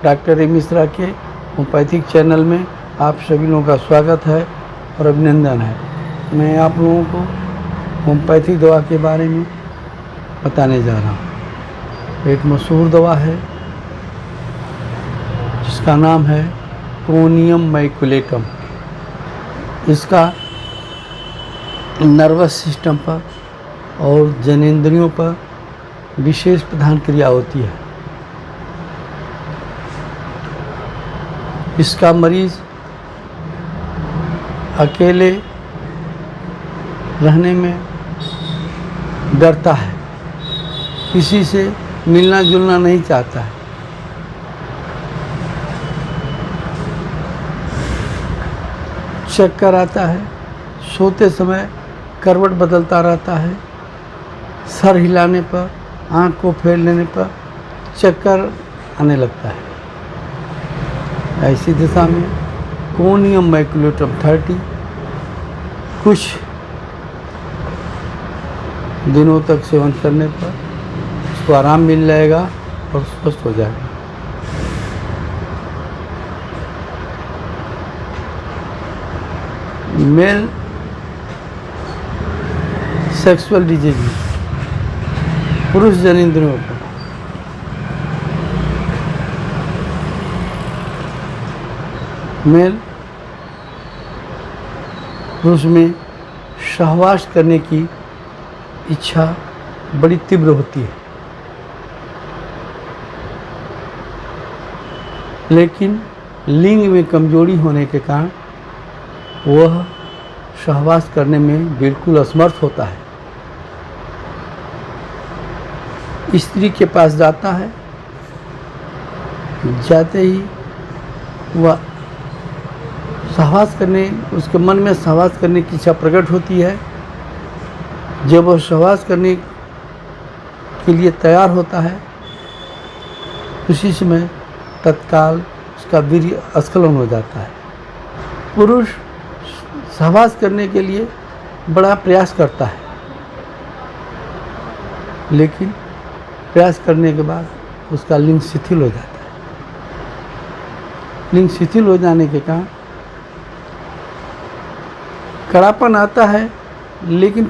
Doctor A Mishra के homeopathic channel में आप सभी लोगों का स्वागत है और अभिनंदन है। मैं आप लोगों को होम्योपैथिक दवा के बारे में बताने जा रहा हूँ। एक मशहूर दवा है जिसका नाम है कोनियम मैकुलेटम। इसका नर्वस सिस्टम पर और जनेंद्रियों पर विशेष प्रधान क्रिया होती है। इसका मरीज अकेले रहने में डरता है, किसी से मिलना जुलना नहीं चाहता है। चक्कर आता है, सोते समय करवट बदलता रहता है, सर हिलाने पर, आँख को फेर लेने पर चक्कर आने लगता है। ऐसी दशा में कोनियम मैकुलेटम 30 कुछ दिनों तक सेवन करने पर उसको आराम मिल जाएगा और स्वस्थ हो जाएगा। मेल सेक्सुअल डिजीज, पुरुष जनेंद्रियों पर मेल पुरुष में सहवास करने की इच्छा बड़ी तीव्र होती है, लेकिन लिंग में कमजोरी होने के कारण वह सहवास करने में बिल्कुल असमर्थ होता है। स्त्री के पास जाता है, जाते ही वह सहवास करने, उसके मन में सहवास करने की इच्छा प्रकट होती है। जब वह सहवास करने के लिए तैयार होता है, उसी समय तत्काल उसका वीर्य स्खलन हो जाता है। पुरुष सहवास करने के लिए बड़ा प्रयास करता है, लेकिन प्रयास करने के बाद उसका लिंग शिथिल हो जाता है। लिंग शिथिल हो जाने के कारण कड़ापन आता है, लेकिन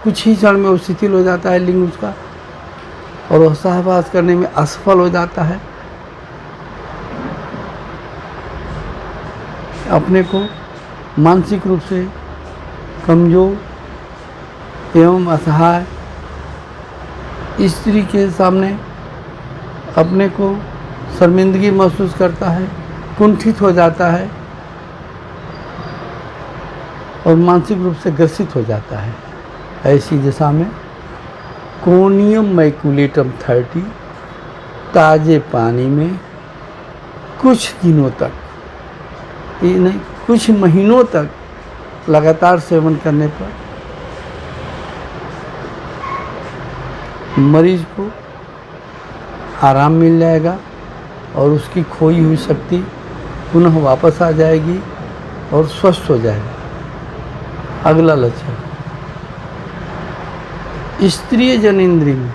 कुछ ही क्षण में वो शिथिल हो जाता है लिंग उसका, और वह सहवास करने में असफल हो जाता है। अपने को मानसिक रूप से कमजोर एवं असहाय स्त्री के सामने अपने को शर्मिंदगी महसूस करता है, कुंठित हो जाता है और मानसिक रूप से ग्रसित हो जाता है। ऐसी दशा में कोनियम मैकुलेटम 30 ताज़े पानी में कुछ दिनों तक, ये नहीं कुछ महीनों तक लगातार सेवन करने पर मरीज को आराम मिल जाएगा और उसकी खोई हुई शक्ति पुनः वापस आ जाएगी और स्वस्थ हो जाएगा। अगला लक्षण, स्त्रीय जनेंद्रिय में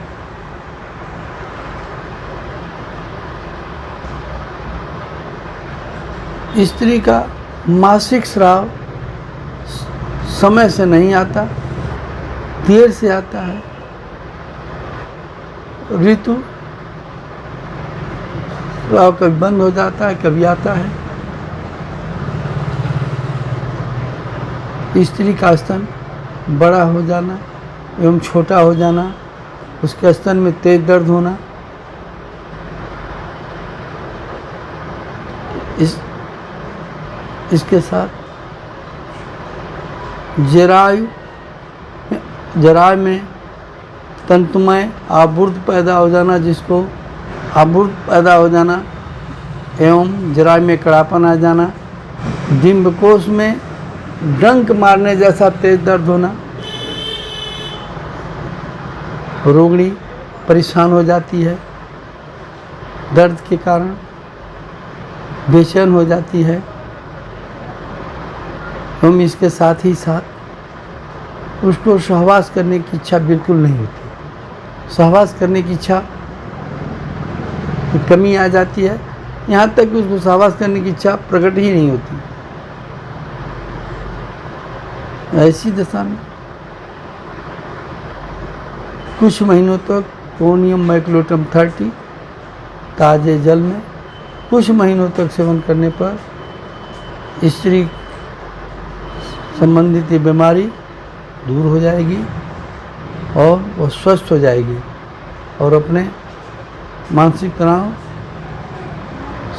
स्त्री का मासिक स्राव समय से नहीं आता, देर से आता है। ऋतु स्राव कभी बंद हो जाता है, कभी आता है। स्त्री का स्तन बड़ा हो जाना एवं छोटा हो जाना, उसके स्तन में तेज दर्द होना, इसके साथ जरायु में तंतुमय आवर्त पैदा हो जाना, जिसको आवर्त पैदा हो जाना एवं जरायु में कड़ापन आ जाना, डिंबकोश में डंक मारने जैसा तेज दर्द होना, रोगिणी परेशान हो जाती है, दर्द के कारण बेचैन हो जाती है। हम इसके साथ ही साथ उसको सहवास करने की इच्छा बिल्कुल नहीं होती। सहवास करने की इच्छा की कमी आ जाती है यहाँ तक कि उसको सहवास करने की इच्छा प्रकट ही नहीं होती। ऐसी दशा में कुछ महीनों तक कोनियम मैकुलेटम 30 ताज़े जल में कुछ महीनों तक सेवन करने पर स्त्री संबंधित ये बीमारी दूर हो जाएगी और वह स्वस्थ हो जाएगी और अपने मानसिक तनाव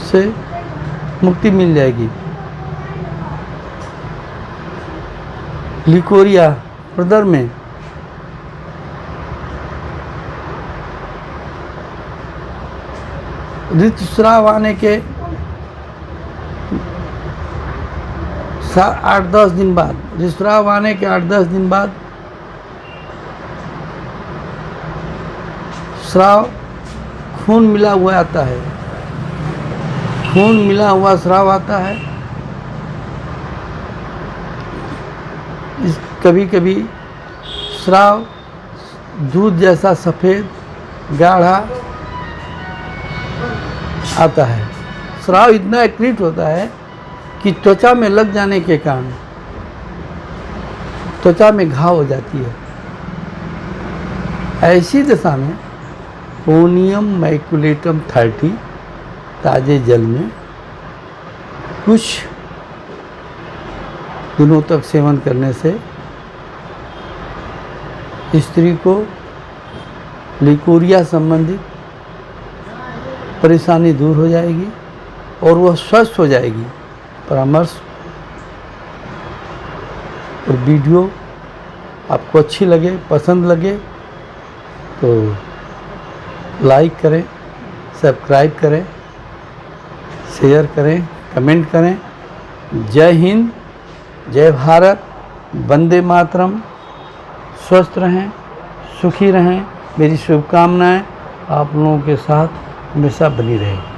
से मुक्ति मिल जाएगी। लिकोरिया प्रदर में ऋतुस्राव आने के 8-10 दिन बाद, ऋतुस्राव आने के 8-10 दिन बाद स्राव खून मिला हुआ आता है, खून मिला हुआ स्राव आता है। कभी कभी स्राव दूध जैसा सफ़ेद गाढ़ा आता है। स्राव इतना एक्रीट होता है कि त्वचा में लग जाने के कारण त्वचा में घाव हो जाती है। ऐसी दशा में कोनियम मैकुलेटम 30 ताज़े जल में कुछ दिनों तक सेवन करने से स्त्री को लिकोरिया संबंधित परेशानी दूर हो जाएगी और वह स्वस्थ हो जाएगी। परामर्श और वीडियो आपको अच्छी लगे, पसंद लगे तो लाइक करें, सब्सक्राइब करें, शेयर करें, कमेंट करें। जय हिंद, जय भारत, वंदे मातरम। स्वस्थ रहें, सुखी रहें। मेरी शुभकामनाएं आप लोगों के साथ हमेशा बनी रहें।